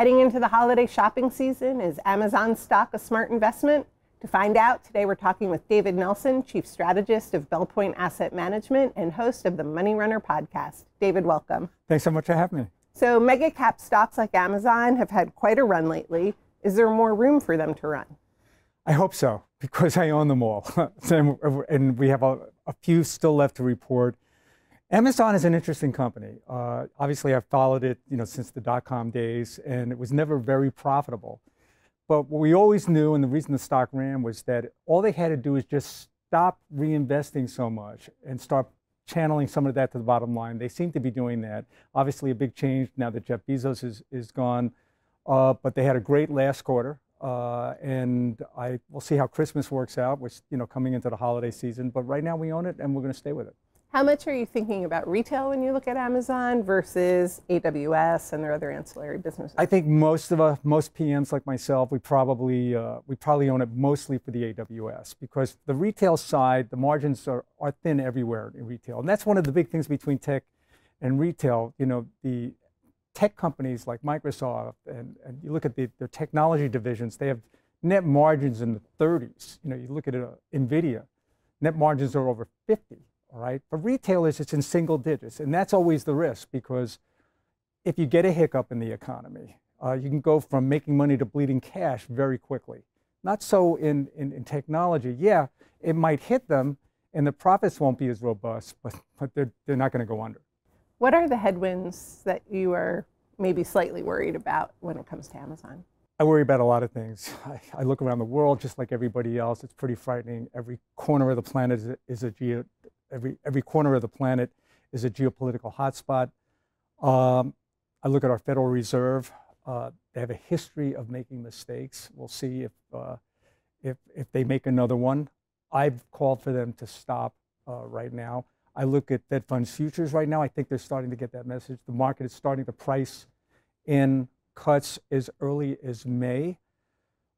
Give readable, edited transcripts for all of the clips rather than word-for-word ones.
Heading into the holiday shopping season, is Amazon stock a smart investment? To find out, today we're talking with David Nelson, Chief Strategist of Bell Point Asset Management and host of the Money Runner podcast. David, welcome. Thanks so much for having me. So mega cap stocks like Amazon have had quite a run lately. Is there more room for them to run? I hope so, because I own them all. And we have a few still left to report. Amazon is an interesting company. Obviously, I've followed it, since the dot-com days, and it was never very profitable. But what we always knew, and the reason the stock ran, was that all they had to do is just stop reinvesting so much and start channeling some of that to the bottom line. They seem to be doing that. Obviously, a big change now that Jeff Bezos is gone, but they had a great last quarter. And we'll see how Christmas works out, which, coming into the holiday season. But right now we own it, and we're going to stay with it. How much are you thinking about retail when you look at Amazon versus AWS and their other ancillary businesses? I think most PMs like myself, we probably own it mostly for the AWS, because the retail side, the margins are thin everywhere in retail. And that's one of the big things between tech and retail. The tech companies like Microsoft, and you look at their technology divisions, they have net margins in the 30s. You look at NVIDIA, net margins are over 50. All right, for retailers, it's in single digits, and that's always the risk, because if you get a hiccup in the economy, you can go from making money to bleeding cash very quickly. Not so in technology. Yeah, it might hit them, and the profits won't be as robust, but they're not going to go under. What are the headwinds that you are maybe slightly worried about when it comes to Amazon? I worry about a lot of things. I look around the world just like everybody else. It's pretty frightening. Every corner of the planet Every corner of the planet is a geopolitical hotspot. I look at our Federal Reserve. They have a history of making mistakes. We'll see if they make another one. I've called for them to stop right now. I look at Fed funds futures right now. I think they're starting to get that message. The market is starting to price in cuts as early as May.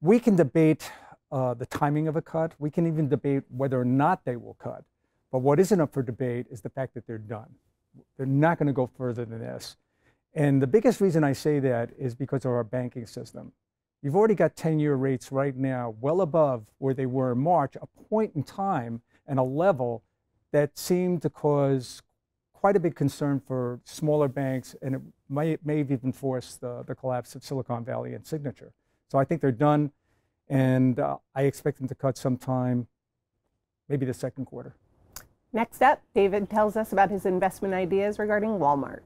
We can debate the timing of a cut. We can even debate whether or not they will cut. But what isn't up for debate is the fact that they're done. They're not going to go further than this. And the biggest reason I say that is because of our banking system. You've already got 10-year rates right now well above where they were in March, a point in time and a level that seemed to cause quite a big concern for smaller banks, and it may have even forced the collapse of Silicon Valley and Signature. So I think they're done, and I expect them to cut sometime, maybe the second quarter. Next up, David tells us about his investment ideas regarding Walmart.